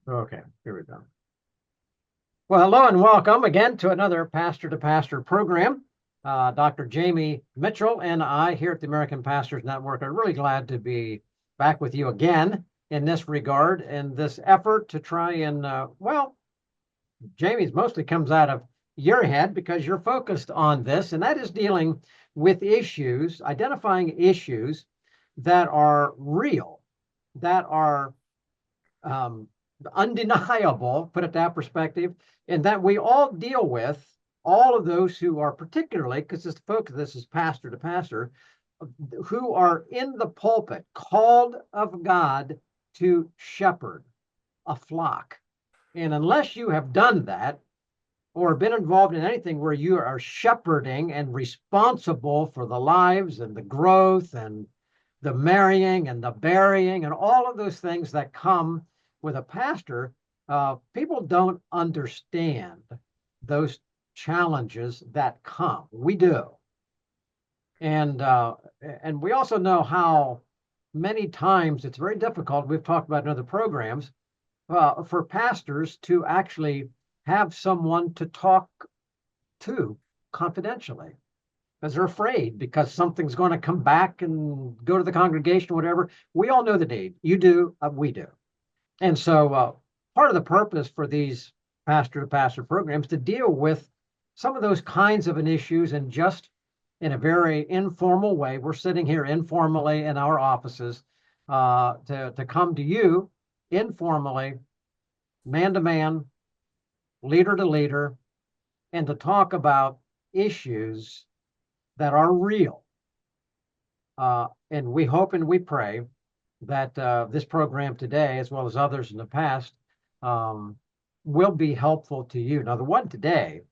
Okay, here we go. Well, hello and welcome again to another Pastor to Pastor program. Dr. Jamie Mitchell and I here at the American Pastors Network are really glad to be back with you again in this regard and this effort to try and, Jamie's mostly comes out of your head because you're focused on this, and that is dealing with issues, identifying issues that are real, that are um, undeniable, put it that perspective, and that we all deal with, all of those who are particularly, because the focus of this is pastor to pastor, who are in the pulpit, called of God to shepherd a flock. And unless you have done that, or been involved in anything where you are shepherding and responsible for the lives and the growth and the marrying and the burying and all of those things that come with a pastor, people don't understand those challenges that come. We do, and we also know how many times it's very difficult. We've talked about in other programs for pastors to actually have someone to talk to confidentially because they're afraid because something's going to come back and go to the congregation or whatever. We all know the need. You do, we do. And so part of the purpose for these pastor to pastor programs to deal with some of those kinds of an issues and just in a very informal way. We're sitting here informally in our offices to come to you informally, man to man, leader to leader, and to talk about issues that are real. And we hope and we pray that this program today, as well as others in the past, will be helpful to you. Now, the one today,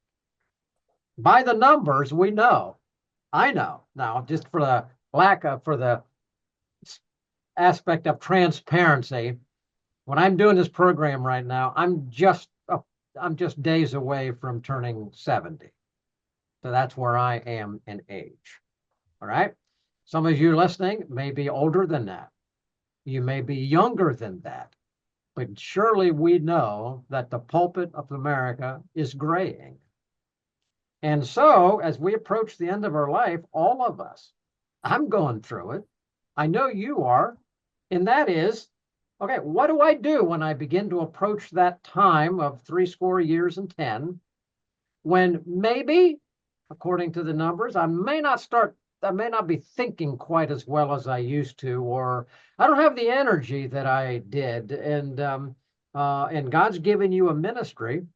by the numbers, we know, I know now, just for the for the aspect of transparency, when I'm doing this program right now, I'm just days away from turning 70. So that's where I am in age. All right. Some of you listening may be older than that. You may be younger than that. But surely we know that the pulpit of America is graying. And so as we approach the end of our life, all of us, I'm going through it. I know you are. And that is, okay, what do I do when I begin to approach that time of 70 years and 10, when maybe, according to the numbers, I may not be thinking quite as well as I used to, or I don't have the energy that I did. And God's given you a ministry.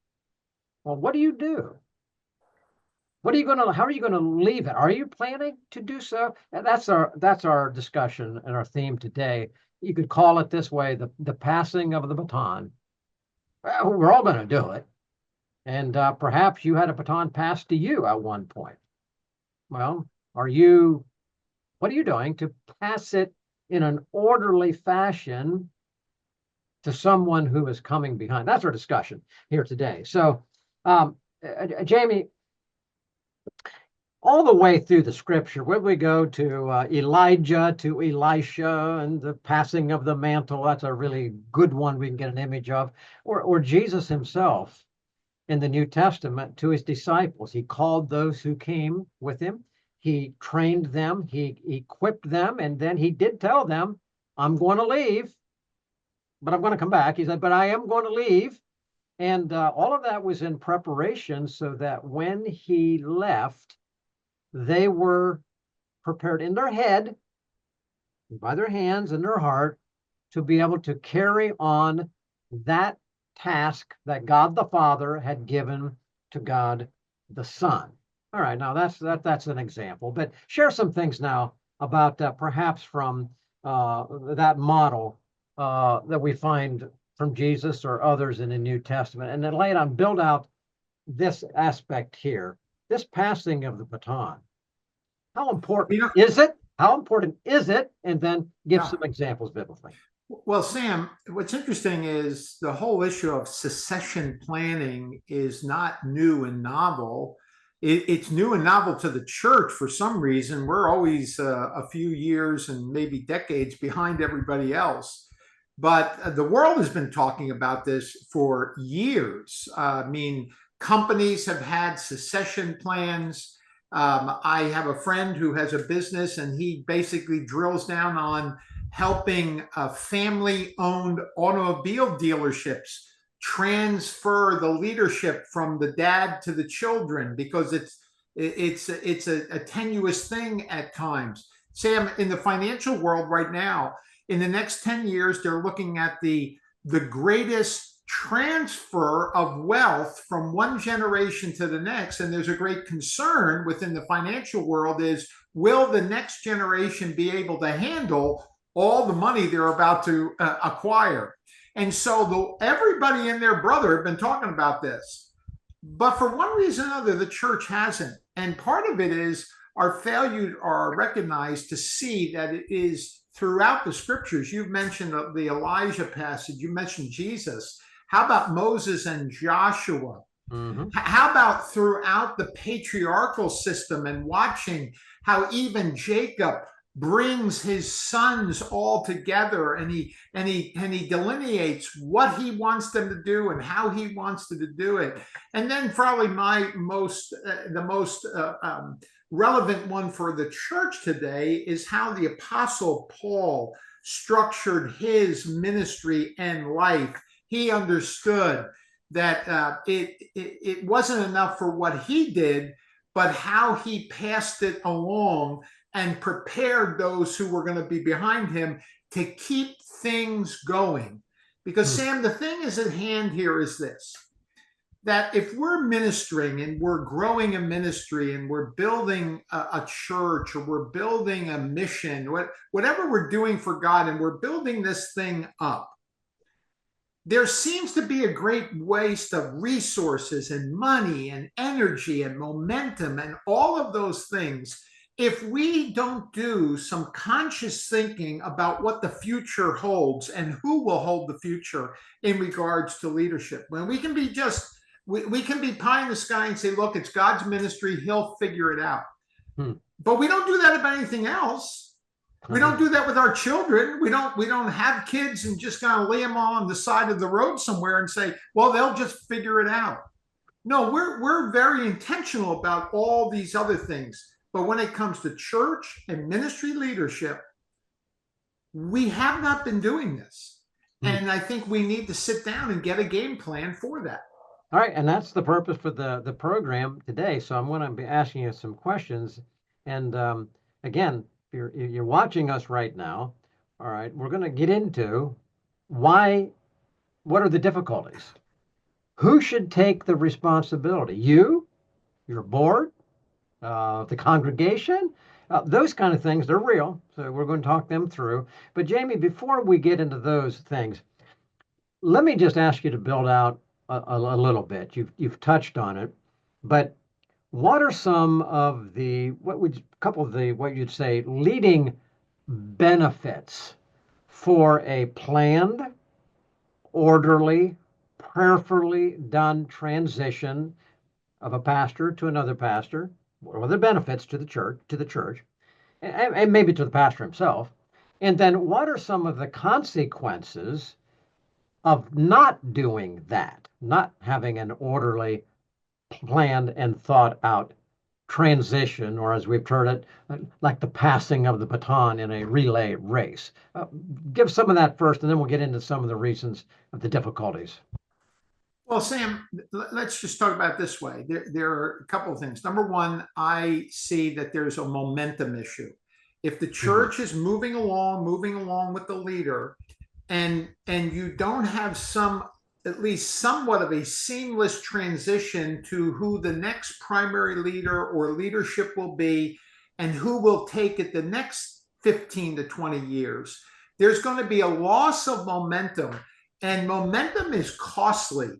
Well, what do you do? How are you going to leave it? Are you planning to do so? And that's our discussion and our theme today. You could call it this way, the passing of the baton. Well, we're all going to do it. And perhaps you had a baton passed to you at one point. Well, what are you doing to pass it in an orderly fashion to someone who is coming behind? That's our discussion here today. So, Jamie, all the way through the scripture, when we go to Elijah, to Elisha, and the passing of the mantle, that's a really good one we can get an image of, or Jesus himself in the New Testament to his disciples. He called those who came with him. He trained them, he equipped them, and then he did tell them, I'm going to leave, but I'm going to come back. He said, but I am going to leave. And all of that was in preparation so that when he left, they were prepared in their head, by their hands and their heart, to be able to carry on that task that God the Father had given to God the Son. All right, now that's an example, but share some things now about perhaps from that model that we find from Jesus or others in the New Testament, and then lay it on, build out this aspect here, this passing of the baton. How important is it? How important is it? And then give some examples biblically. Well, Sam, what's interesting is the whole issue of succession planning is not new and novel. It's new and novel to the church for some reason. We're always a few years and maybe decades behind everybody else. but the world has been talking about this for years. I mean, companies have had secession plans. I have a friend who has a business, and he basically drills down on helping family-owned automobile dealerships transfer the leadership from the dad to the children, because it's a tenuous thing at times. Sam, in the financial world right now, in the next 10 years, they're looking at the greatest transfer of wealth from one generation to the next. And there's a great concern within the financial world is, will the next generation be able to handle all the money they're about to acquire? And so everybody and their brother have been talking about this. But for one reason or another, the church hasn't. And part of it is our failure are recognized to see that it is throughout the scriptures. You've mentioned the Elijah passage. You mentioned Jesus. How about Moses and Joshua? Mm-hmm. How about throughout the patriarchal system, and watching how even Jacob brings his sons all together, and he delineates what he wants them to do and how he wants them to do it. And then probably the most relevant one for the church today is how the Apostle Paul structured his ministry and life. He understood that it wasn't enough for what he did, but how he passed it along and prepared those who were going to be behind him to keep things going. Because Sam, the thing is at hand here is this, that if we're ministering and we're growing a ministry and we're building a church, or we're building a mission, whatever we're doing for God, and we're building this thing up, there seems to be a great waste of resources and money and energy and momentum and all of those things if we don't do some conscious thinking about what the future holds and who will hold the future in regards to leadership. When we can be we can be pie in the sky and say, look, it's God's ministry, he'll figure it out. But we don't do that about anything else. We don't do that with our children. We don't have kids and just kind of lay them on the side of the road somewhere and say, well, they'll just figure it out. No, we're very intentional about all these other things. But when it comes to church and ministry leadership, we have not been doing this. And I think we need to sit down and get a game plan for that. All right. And that's the purpose for the program today. So I'm going to be asking you some questions. And again, if you're watching us right now, all right, we're going to get into what are the difficulties? Who should take the responsibility? You, your board, the congregation, those kind of things, they're real. So we're going to talk them through. But Jamie, before we get into those things, let me just ask you to build out a little bit. You've touched on it, but what are some of what you'd say leading benefits for a planned, orderly, prayerfully done transition of a pastor to another pastor? What are the benefits to the church, and maybe to the pastor himself? And then what are some of the consequences of not doing that, not having an orderly, planned, and thought out transition, or as we've heard it, like the passing of the baton in a relay race? Give some of that first, and then we'll get into some of the reasons of the difficulties. Well, Sam, let's just talk about it this way. There are a couple of things. Number one, I see that there's a momentum issue. If the church is moving along with the leader, and you don't have at least somewhat of a seamless transition to who the next primary leader or leadership will be, and who will take it the next 15 to 20 years, there's going to be a loss of momentum, and momentum is costly.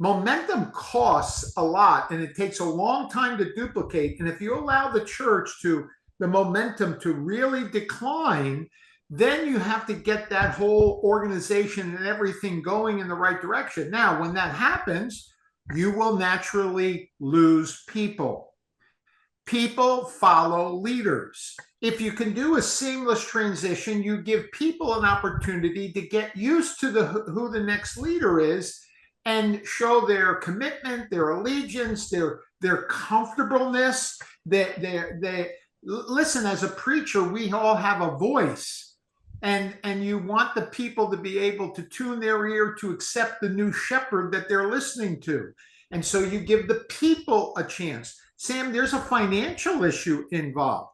Momentum costs a lot, and it takes a long time to duplicate. And if you allow the momentum to really decline, then you have to get that whole organization and everything going in the right direction. Now, when that happens, you will naturally lose people. People follow leaders. if you can do a seamless transition, you give people an opportunity to get used to who the next leader is and show their commitment, their allegiance, their comfortableness. They listen, as a preacher, we all have a voice. And you want the people to be able to tune their ear to accept the new shepherd that they're listening to. And so you give the people a chance. Sam, there's a financial issue involved.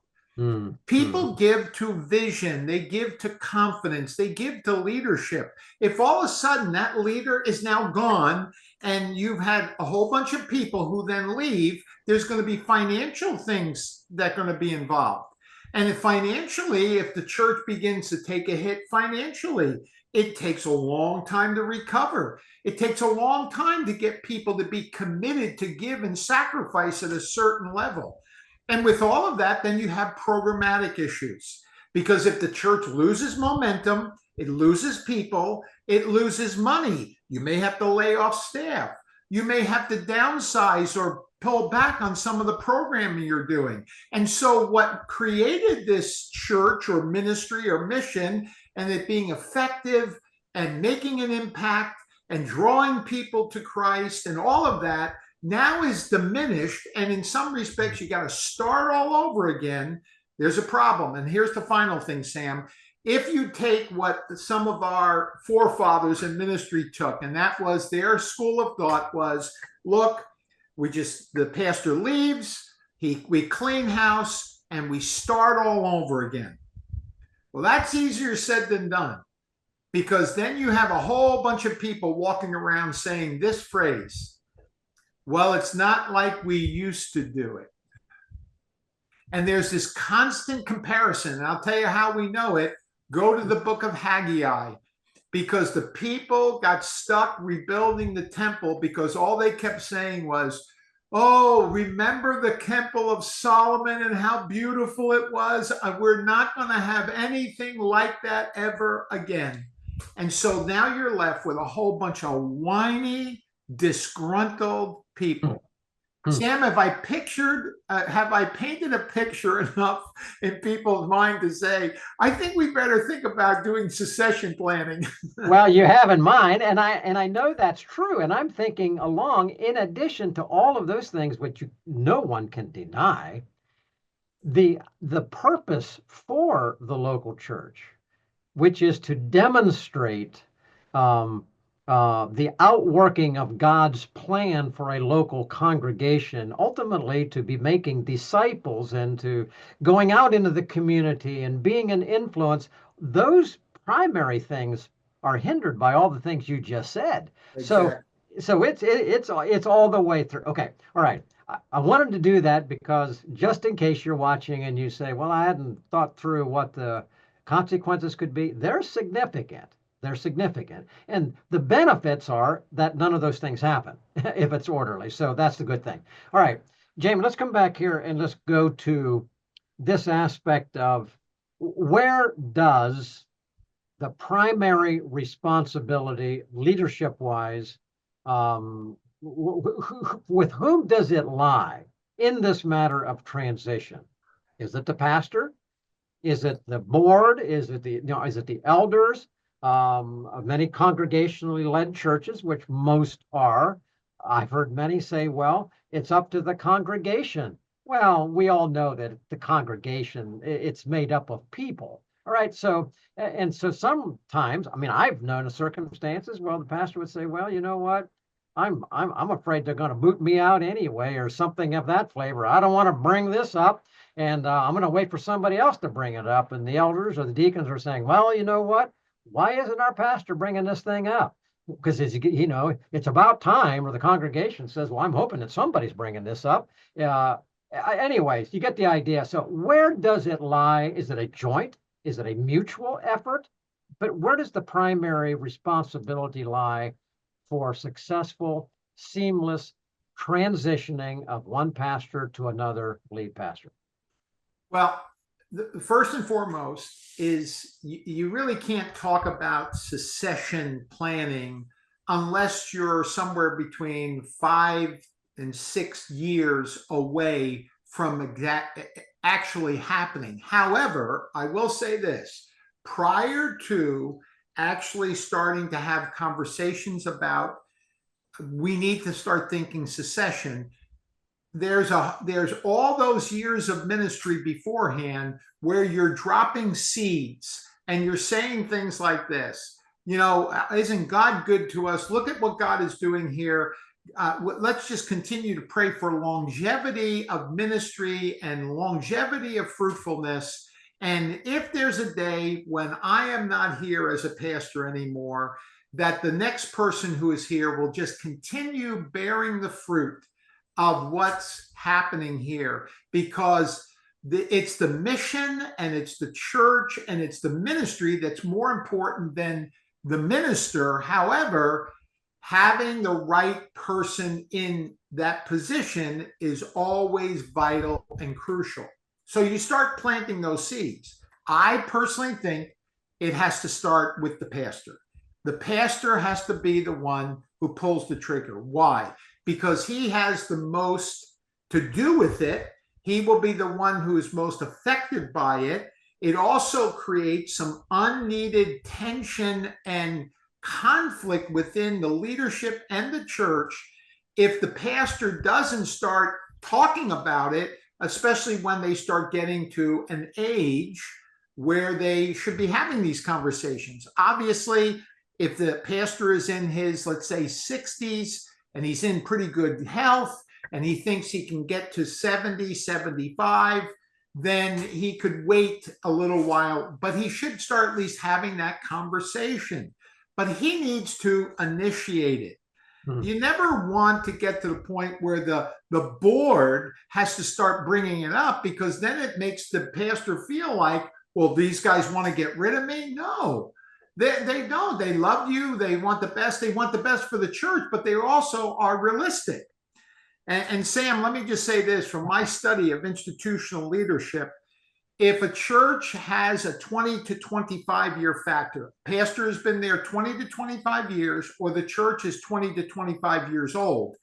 People give to vision, they give to confidence, they give to leadership. If all of a sudden that leader is now gone and you've had a whole bunch of people who then leave, there's going to be financial things that are going to be involved. And if the church begins to take a hit financially, it takes a long time to recover. It takes a long time to get people to be committed to give and sacrifice at a certain level. And with all of that, then you have programmatic issues. Because if the church loses momentum, it loses people, it loses money. You may have to lay off staff. You may have to downsize or pull back on some of the programming you're doing. And so what created this church or ministry or mission and it being effective and making an impact and drawing people to Christ and all of that now is diminished. And in some respects, you got to start all over again. There's a problem. And here's the final thing, Sam. If you take what some of our forefathers in ministry took, and that was their school of thought was, look, the pastor leaves, we clean house, and we start all over again. Well, that's easier said than done, because then you have a whole bunch of people walking around saying this phrase, well, it's not like we used to do it. And there's this constant comparison. And I'll tell you how we know it. Go to the book of Haggai, because the people got stuck rebuilding the temple because all they kept saying was, oh, remember the temple of Solomon and how beautiful it was? We're not going to have anything like that ever again. And so now you're left with a whole bunch of whiny, disgruntled people. Sam, have I painted a picture enough in people's mind to say, I think we better think about doing succession planning? Well, you have in mind, and I know that's true. And I'm thinking along, in addition to all of those things, which no one can deny, the purpose for the local church, which is to demonstrate the outworking of God's plan for a local congregation, ultimately to be making disciples and to going out into the community and being an influence. Those primary things are hindered by all the things you just said. Exactly. So it's all the way through. Okay, all right. I wanted to do that because just in case you're watching and you say, well, I hadn't thought through what the consequences could be, they're significant. They're significant. And the benefits are that none of those things happen if it's orderly. So that's the good thing. All right, Jamie, let's come back here and let's go to this aspect of where does the primary responsibility leadership-wise, with whom does it lie in this matter of transition? Is it the pastor? Is it the board? Is it the elders? Of many congregationally led churches, which most are. I've heard many say, well, it's up to the congregation. Well, we all know that the congregation, it's made up of people. All right. So sometimes, I mean, I've known of circumstances where the pastor would say, well, you know what? I'm afraid they're going to boot me out anyway, or something of that flavor. I don't want to bring this up, and I'm going to wait for somebody else to bring it up. And the elders or the deacons are saying, well, you know what? Why isn't our pastor bringing this thing up? Because it's about time, or the congregation says, well, I'm hoping that somebody's bringing this up. Anyways, you get the idea. So where does it lie? Is it a joint? Is it a mutual effort? But where does the primary responsibility lie for successful, seamless transitioning of one pastor to another lead pastor? Well, the first and foremost is you really can't talk about succession planning unless you're somewhere between 5 and 6 years away from actually happening. However, I will say this, prior to actually starting to have conversations about we need to start thinking secession, there's all those years of ministry beforehand where you're dropping seeds and you're saying things like this, isn't God good to us? Look at what God is doing here. Let's just continue to pray for longevity of ministry and longevity of fruitfulness. And if there's a day when I am not here as a pastor anymore, that the next person who is here will just continue bearing the fruit of what's happening here, because it's the mission and it's the church and it's the ministry that's more important than the minister. However, having the right person in that position is always vital and crucial. So you start planting those seeds. I personally think it has to start with the pastor. The pastor has to be the one who pulls the trigger. Why? Because he has the most to do with it. He will be the one who is most affected by it. It also creates some unneeded tension and conflict within the leadership and the church if the pastor doesn't start talking about it, especially when they start getting to an age where they should be having these conversations. Obviously, if the pastor is in his, let's say, 60s, and he's in pretty good health, and he thinks he can get to 70, 75, then he could wait a little while, but he should start at least having that conversation. But he needs to initiate it. You never want to get to the point where the board has to start bringing it up, because then it makes the pastor feel like, well, these guys want to get rid of me. No, they don't. They love you. They want the best. They want the best for the church, but they also are realistic. And Sam, let me just say this from my study of institutional leadership. If a church has a 20 to 25 year factor, pastor has been there 20 to 25 years, or the church is 20 to 25 years old,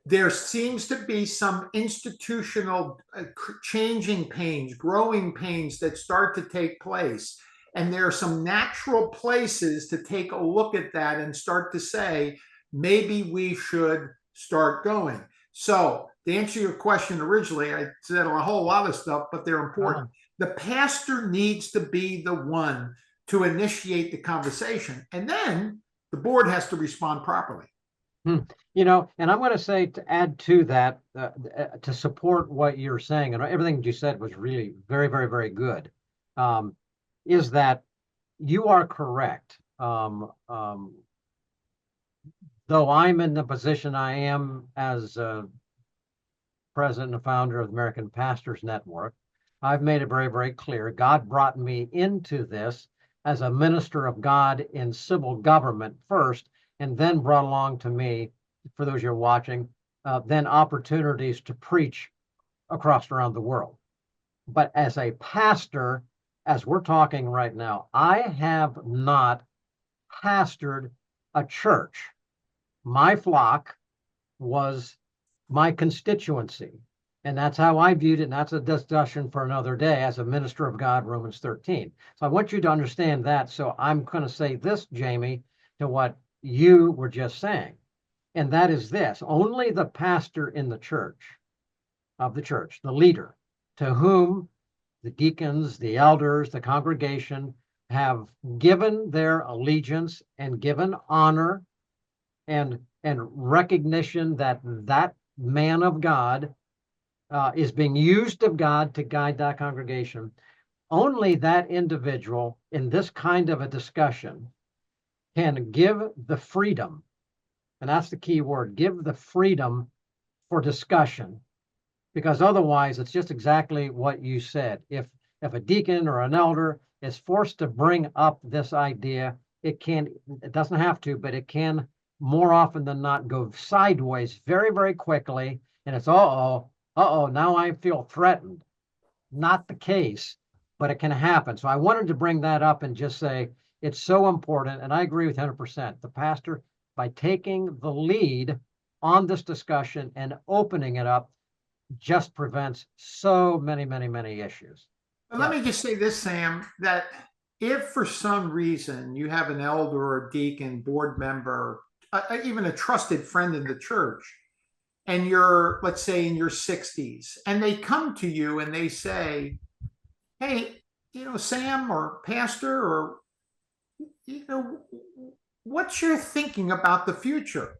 there seems to be some institutional changing pains, growing pains that start to take place. And there are some natural places to take a look at that and start to say, maybe we should start going. So to answer your question originally, I said a whole lot of stuff, but they're important. The pastor needs to be the one to initiate the conversation, and then the board has to respond properly. And I'm going to say, to add to that, to support what you're saying, and everything you said was really very, very, very good, is that you are correct. Though I'm in the position I am as president and founder of the American Pastors Network, I've made it very, very clear. God brought me into this as a minister of God in civil government first, and then brought along to me, for those you're watching, then opportunities to preach around the world. But as a pastor, as we're talking right now, I have not pastored a church. My flock was my constituency. And that's how I viewed it. And that's a discussion for another day as a minister of God, Romans 13. So I want you to understand that. So I'm going to say this, Jamie, to what you were just saying. And that is this: only the pastor in the church, the leader, to whom the deacons, the elders, the congregation have given their allegiance and given honor and recognition that that man of God is being used of God to guide that congregation. Only that individual in this kind of a discussion can give the freedom, and that's the key word, give the freedom for discussion, because otherwise it's just exactly what you said. If a deacon or an elder is forced to bring up this idea, it doesn't have to, but it can more often than not go sideways very, very quickly. And it's, now I feel threatened. Not the case, but it can happen. So I wanted to bring that up and just say it's so important. And I agree with 100%. The pastor, by taking the lead on this discussion and opening it up, just prevents so many, many, many issues. But let me just say this, Sam, that if for some reason you have an elder or a deacon, board member, even a trusted friend in the church, and you're, let's say, in your 60s, and they come to you and they say, hey, Sam or Pastor, or, what's your thinking about the future?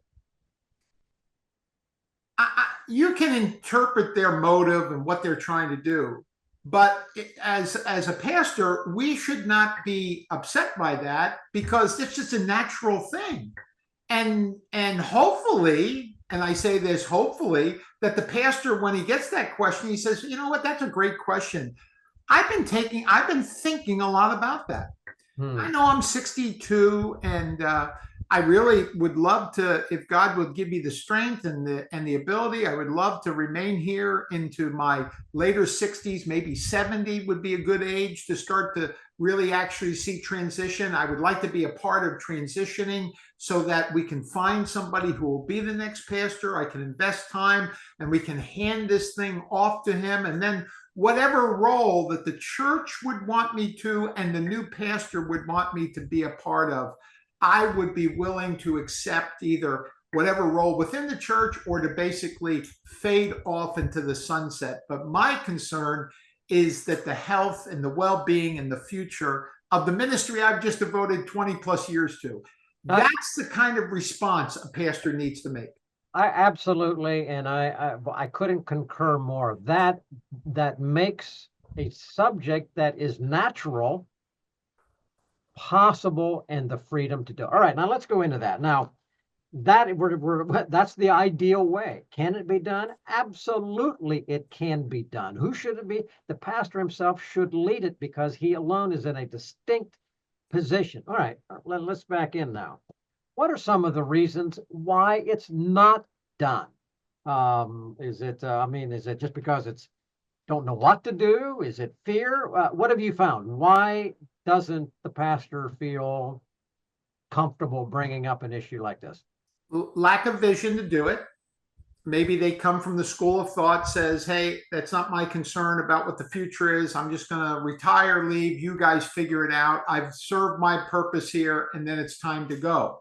You can interpret their motive and what they're trying to do. But as a pastor, we should not be upset by that, because it's just a natural thing. And hopefully, and I say this hopefully, that the pastor, when he gets that question, he says, you know what, that's a great question. I've been thinking a lot about that. I know I'm 62, and I really would love to, if God would give me the strength and the ability, I would love to remain here into my later 60s, maybe 70 would be a good age to start to really actually see transition. I would like to be a part of transitioning so that we can find somebody who will be the next pastor. I can invest time and we can hand this thing off to him. And then whatever role that the church would want me to and the new pastor would want me to be a part of, I would be willing to accept either whatever role within the church or to basically fade off into the sunset. But my concern is that the health and the well-being and the future of the ministry I've just devoted 20 plus years to, that's the kind of response a pastor needs to make. I absolutely, and I couldn't concur more. That makes a subject that is natural possible, and the freedom to do. All right, now let's go into that. Now, that's the ideal way. Can it be done? Absolutely, it can be done. Who should it be? The pastor himself should lead it, because he alone is in a distinct position. All right, let's back in now. What are some of the reasons why it's not done? Is it just because it's don't know what to do? Is it fear? What have you found? Why doesn't the pastor feel comfortable bringing up an issue like this? Lack of vision to do it. Maybe they come from the school of thought says, hey, that's not my concern about what the future is. I'm just going to retire, leave. You guys figure it out. I've served my purpose here, and then it's time to go.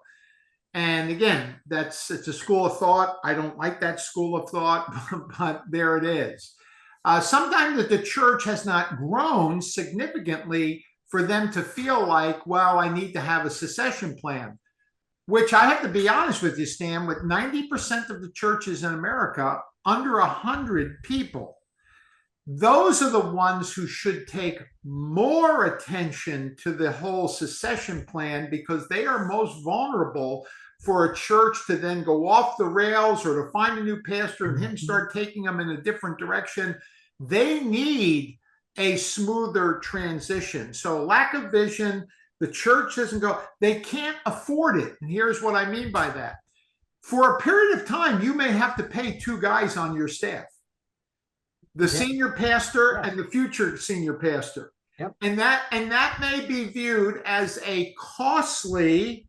And again, it's a school of thought. I don't like that school of thought, but there it is. Sometimes that the church has not grown significantly for them to feel like, well, I need to have a succession plan, which I have to be honest with you, Stan, with 90% of the churches in America under 100 people, those are the ones who should take more attention to the whole succession plan, because they are most vulnerable for a church to then go off the rails or to find a new pastor and him start taking them in a different direction. They need a smoother transition. So lack of vision, the church doesn't go, they can't afford it. And here's what I mean by that. For a period of time, you may have to pay two guys on your staff, the senior pastor and the future senior pastor. Yep. And that may be viewed as a costly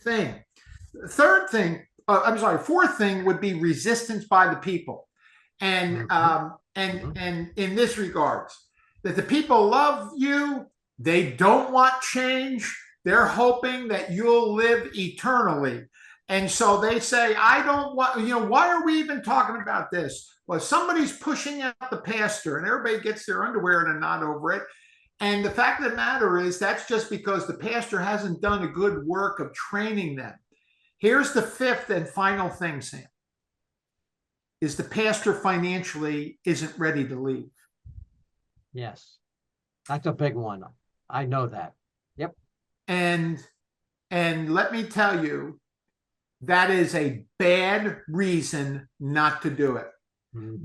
thing. Fourth thing would be resistance by the people. And in this regards, that the people love you, they don't want change, they're hoping that you'll live eternally. And so they say, I don't want, why are we even talking about this? Well, somebody's pushing out the pastor and everybody gets their underwear in a knot over it. And the fact of the matter is that's just because the pastor hasn't done a good work of training them. Here's the fifth and final thing, Sam, is the pastor financially isn't ready to leave. Yes, that's a big one. I know that. Yep. And let me tell you, that is a bad reason not to do it.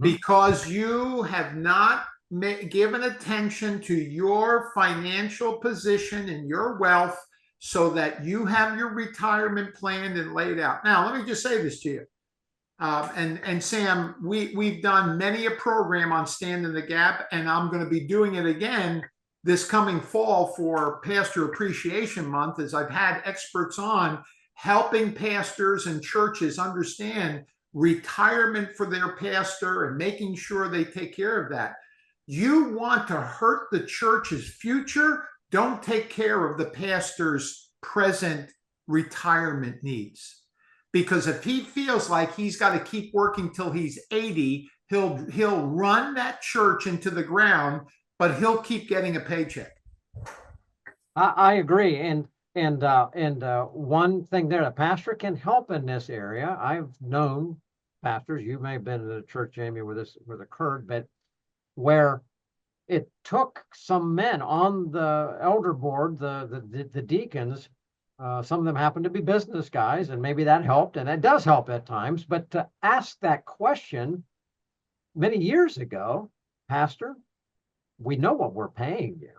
Because you have not given attention to your financial position and your wealth so that you have your retirement planned and laid out. Now, let me just say this to you. And Sam, we've done many a program on Stand in the Gap, and I'm going to be doing it again this coming fall for Pastor Appreciation Month, as I've had experts on helping pastors and churches understand retirement for their pastor and making sure they take care of that. You want to hurt the church's future, don't take care of the pastor's present retirement needs. Because if he feels like he's got to keep working till he's 80, he'll run that church into the ground, but he'll keep getting a paycheck. I agree. And one thing there, a pastor can help in this area. I've known pastors, you may have been in a church, Jamie, where this occurred, but where it took some men on the elder board, the deacons, some of them happen to be business guys, and maybe that helped, and it does help at times, but to ask that question many years ago, Pastor, we know what we're paying you.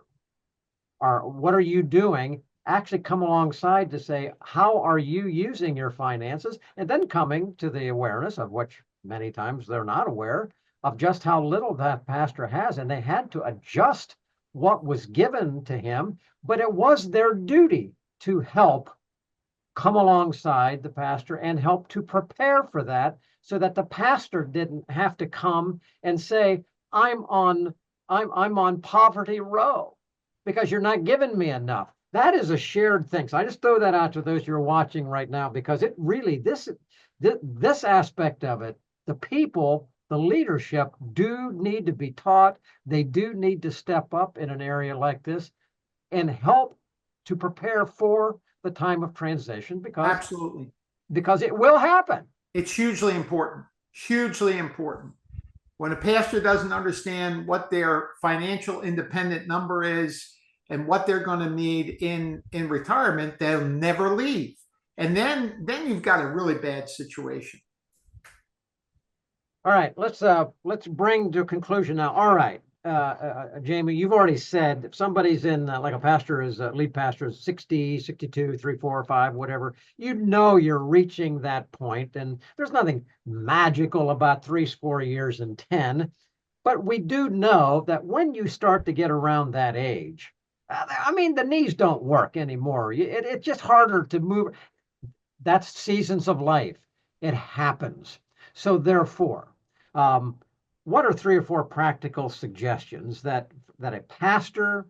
Or what are you doing? Actually come alongside to say, how are you using your finances? And then coming to the awareness of which many times they're not aware of just how little that pastor has. And they had to adjust what was given to him, but it was their duty to help come alongside the pastor and help to prepare for that so that the pastor didn't have to come and say, I'm on poverty row because you're not giving me enough. That is a shared thing. So I just throw that out to those who are watching right now, because it really, this aspect of it, the people, the leadership do need to be taught. They do need to step up in an area like this and help to prepare for the time of transition, because absolutely, because it will happen. It's hugely important, hugely important. When a pastor doesn't understand what their financial independent number is and what they're going to need in retirement, they'll never leave. And then you've got a really bad situation. All right, let's bring to a conclusion now. All right, Jamie, you've already said if somebody's in like a pastor is lead pastor is 60, 62, 3, 4, 5, whatever, you know you're reaching that point, and there's nothing magical about 80 years and 10, but we do know that when you start to get around that age, I mean, the knees don't work anymore. It's just harder to move. That's seasons of life. It happens. So therefore, what are 3 or 4 practical suggestions that a pastor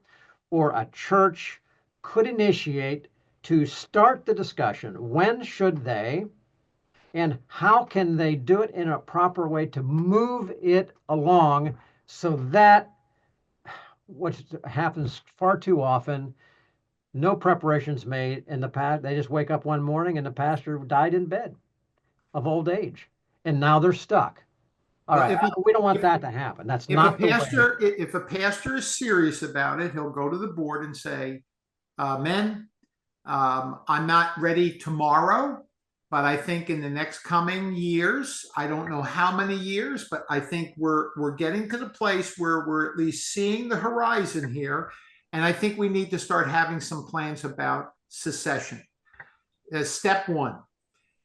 or a church could initiate to start the discussion? When should they, and how can they do it in a proper way to move it along so that what happens far too often, no preparations made, and they just wake up one morning and the pastor died in bed of old age, and now they're stuck. All right, we don't want that to happen. That's not the way. If a pastor is serious about it, he'll go to the board and say, men, I'm not ready tomorrow, but I think in the next coming years, I don't know how many years, but I think we're getting to the place where we're at least seeing the horizon here. And I think we need to start having some plans about secession. Step 1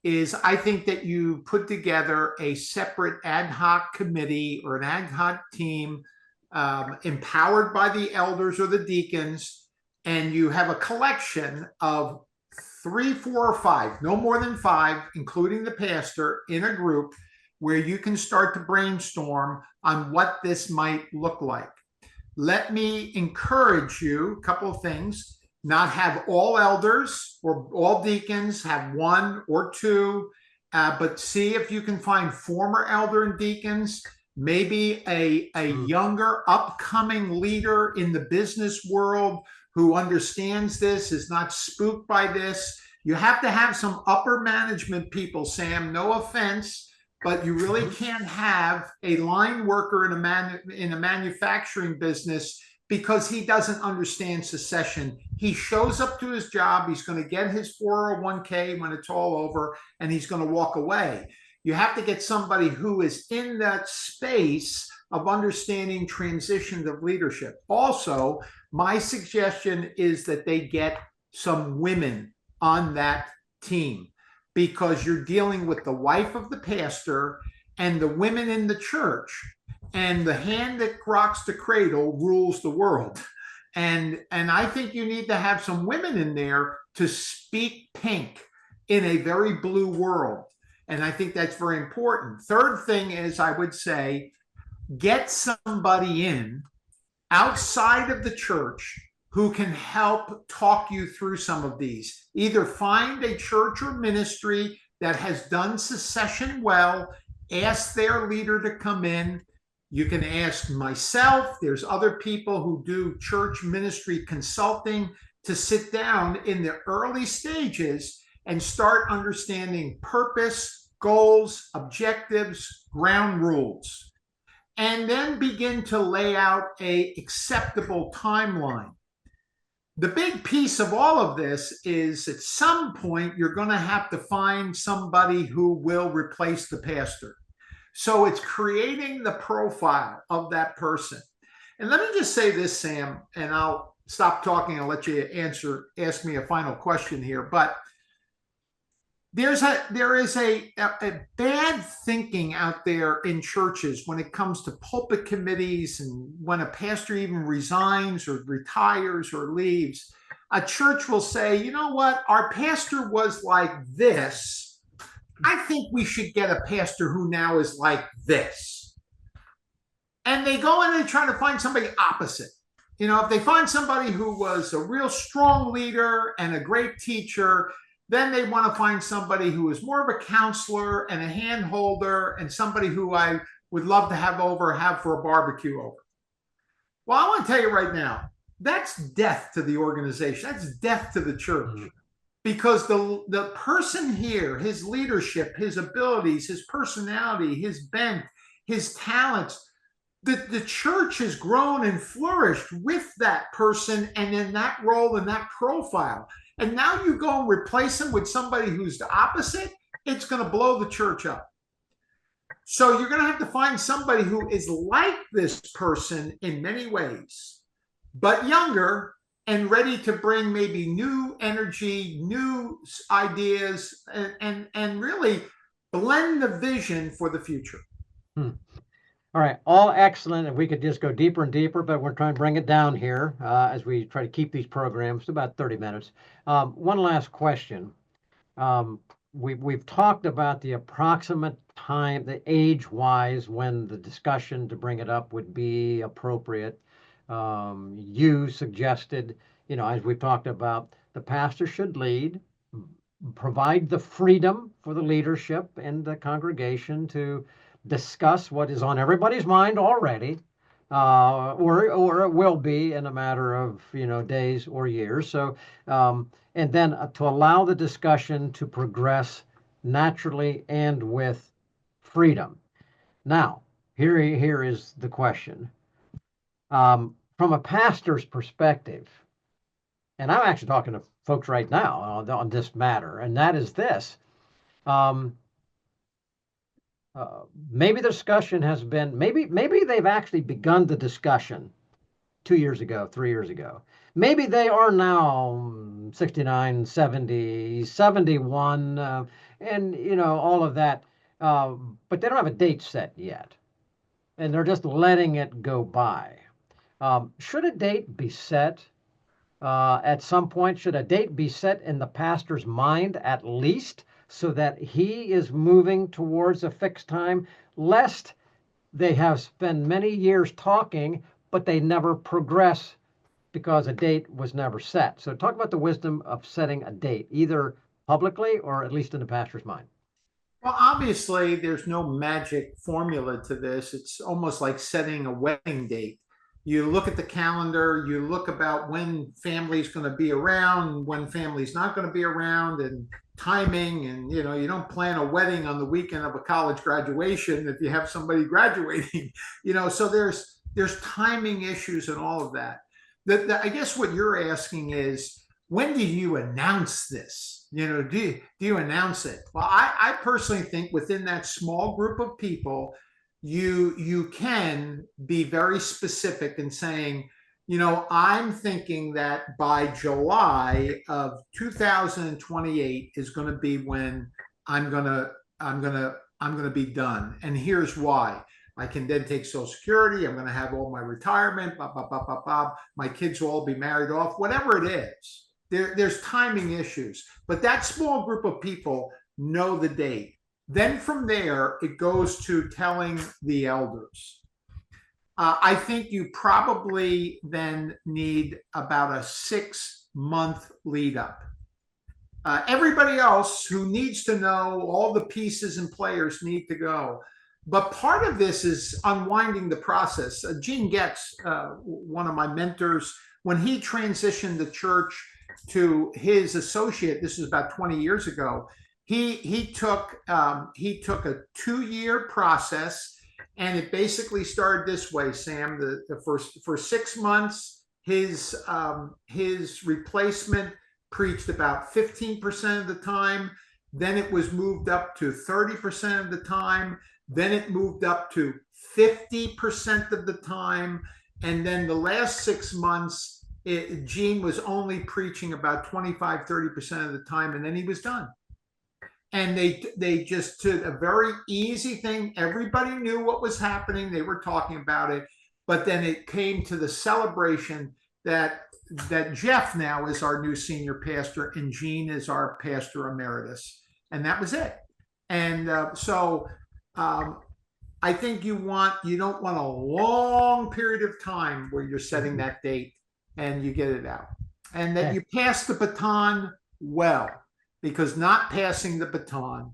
is, I think that you put together a separate ad hoc committee or an ad hoc team empowered by the elders or the deacons, and you have a collection of 3, 4, or 5, no more than 5, including the pastor, in a group where you can start to brainstorm on what this might look like. Let me encourage you, a couple of things. Not have all elders or all deacons, have 1 or 2, but see if you can find former elder and deacons, maybe a younger upcoming leader in the business world who understands this, is not spooked by this. You have to have some upper management people, Sam, no offense, but you really can't have a line worker in a manufacturing business because he doesn't understand secession. He shows up to his job, he's going to get his 401k when it's all over, and he's going to walk away. You have to get somebody who is in that space of understanding transitions of leadership. Also, my suggestion is that they get some women on that team, because you're dealing with the wife of the pastor and the women in the church, and the hand that rocks the cradle rules the world. And I think you need to have some women in there to speak pink in a very blue world. And I think that's very important. Third thing is, I would say, get somebody in outside of the church who can help talk you through some of these. Either find a church or ministry that has done succession well, ask their leader to come in. You can ask myself. There's other people who do church ministry consulting to sit down in the early stages and start understanding purpose, goals, objectives, ground rules, and then begin to lay out a acceptable timeline. The big piece of all of this is at some point you're going to have to find somebody who will replace the pastor. So it's creating the profile of that person. And let me just say this, Sam, and I'll stop talking and let you ask me a final question here. But there is a bad thinking out there in churches when it comes to pulpit committees, and when a pastor even resigns or retires or leaves, a church will say, you know what, our pastor was like this. I think we should get a pastor who now is like this. And they go in and try to find somebody opposite. You know, if they find somebody who was a real strong leader and a great teacher, then they want to find somebody who is more of a counselor and a hand holder and somebody who I would love to have for a barbecue over. Well, I want to tell you right now, that's death to the organization. That's death to the church. Mm-hmm. Because the person here, his leadership, his abilities, his personality, his bent, his talents, the church has grown and flourished with that person and in that role and that profile. And now you go and replace him with somebody who's the opposite, it's going to blow the church up. So you're going to have to find somebody who is like this person in many ways, but younger and ready to bring maybe new energy, new ideas, and really blend the vision for the future. All right, all excellent, and we could just go deeper and deeper, but we're trying to bring it down here as we try to keep these programs to about 30 minutes. One last question. We've talked about the approximate time, the age-wise, when the discussion to bring it up would be appropriate. You suggested, you know, as we've talked about, the pastor should lead, provide the freedom for the leadership and the congregation to discuss what is on everybody's mind already, or it will be in a matter of, you know, days or years. So, and then to allow the discussion to progress naturally and with freedom. Now, here is the question. From a pastor's perspective, and I'm actually talking to folks right now on this matter, and that is this. Maybe the discussion has been, maybe they've actually begun the discussion 2 years ago, 3 years ago. Maybe they are now 69, 70, 71, and, you know, all of that. But they don't have a date set yet. And they're just letting it go by. Should a date be set at some point? Should a date be set in the pastor's mind at least, so that he is moving towards a fixed time, lest they have spent many years talking, but they never progress because a date was never set? So talk about the wisdom of setting a date, either publicly or at least in the pastor's mind. Well, obviously, there's no magic formula to this. It's almost like setting a wedding date. You look at the calendar, you look about when family's going to be around, when family's not going to be around, and timing. And, you know, you don't plan a wedding on the weekend of a college graduation if you have somebody graduating, you know, so there's timing issues and all of that. I guess what you're asking is, when do you announce this? You know, do you announce it? Well, I personally think within that small group of people, you can be very specific in saying, you know, I'm thinking that by July of 2028 is going to be when I'm going to be done. And here's why. I can then take Social Security. I'm going to have all my retirement, blah, blah, blah, blah, blah. My kids will all be married off, whatever it is. There's timing issues, but that small group of people know the date. Then from there, it goes to telling the elders. I think you probably then need about a 6-month lead up. Everybody else who needs to know, all the pieces and players need to go. But part of this is unwinding the process. Gene Getz, one of my mentors, when he transitioned the church to his associate, this is about 20 years ago, he took a 2-year process, and it basically started this way, Sam. The first, for 6 months, his replacement preached about 15% of the time. Then it was moved up to 30% of the time. Then it moved up to 50% of the time. And then the last 6 months, Gene was only preaching about 25-30% of the time, and then he was done. And they just did a very easy thing. Everybody knew what was happening. They were talking about it. But then it came to the celebration that Jeff now is our new senior pastor and Gene is our pastor emeritus. And that was it. And I think you don't want a long period of time where you're setting that date and you get it out. And that you pass the baton well, because not passing the baton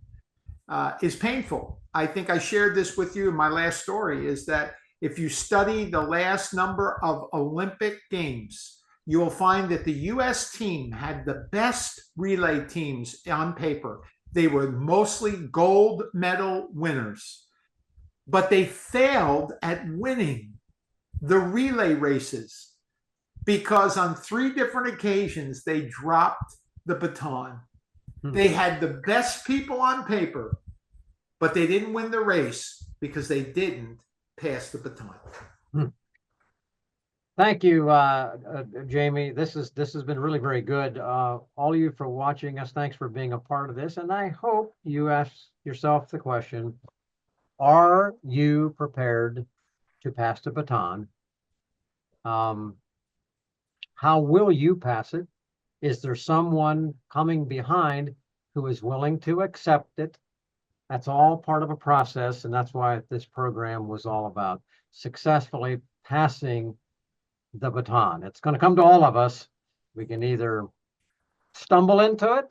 is painful. I think I shared this with you in my last story, is that if you study the last number of Olympic Games, you will find that the U.S. team had the best relay teams on paper. They were mostly gold medal winners, but they failed at winning the relay races because on 3 different occasions they dropped the baton. They had the best people on paper, but they didn't win the race because they didn't pass the baton. Thank you, Jamie. This has been really very good. All of you for watching us. Thanks for being a part of this. And I hope you ask yourself the question, are you prepared to pass the baton? How will you pass it? Is there someone coming behind who is willing to accept it? That's all part of a process, and that's why this program was all about successfully passing the baton. It's going to come to all of us. We can either stumble into it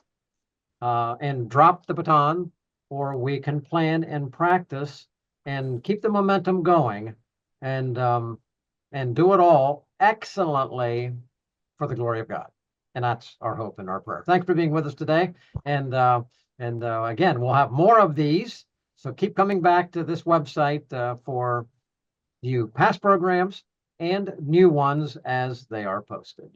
and drop the baton, or we can plan and practice and keep the momentum going and do it all excellently for the glory of God. And that's our hope and our prayer. Thanks for being with us today. And again, we'll have more of these. So keep coming back to this website for you past programs and new ones as they are posted.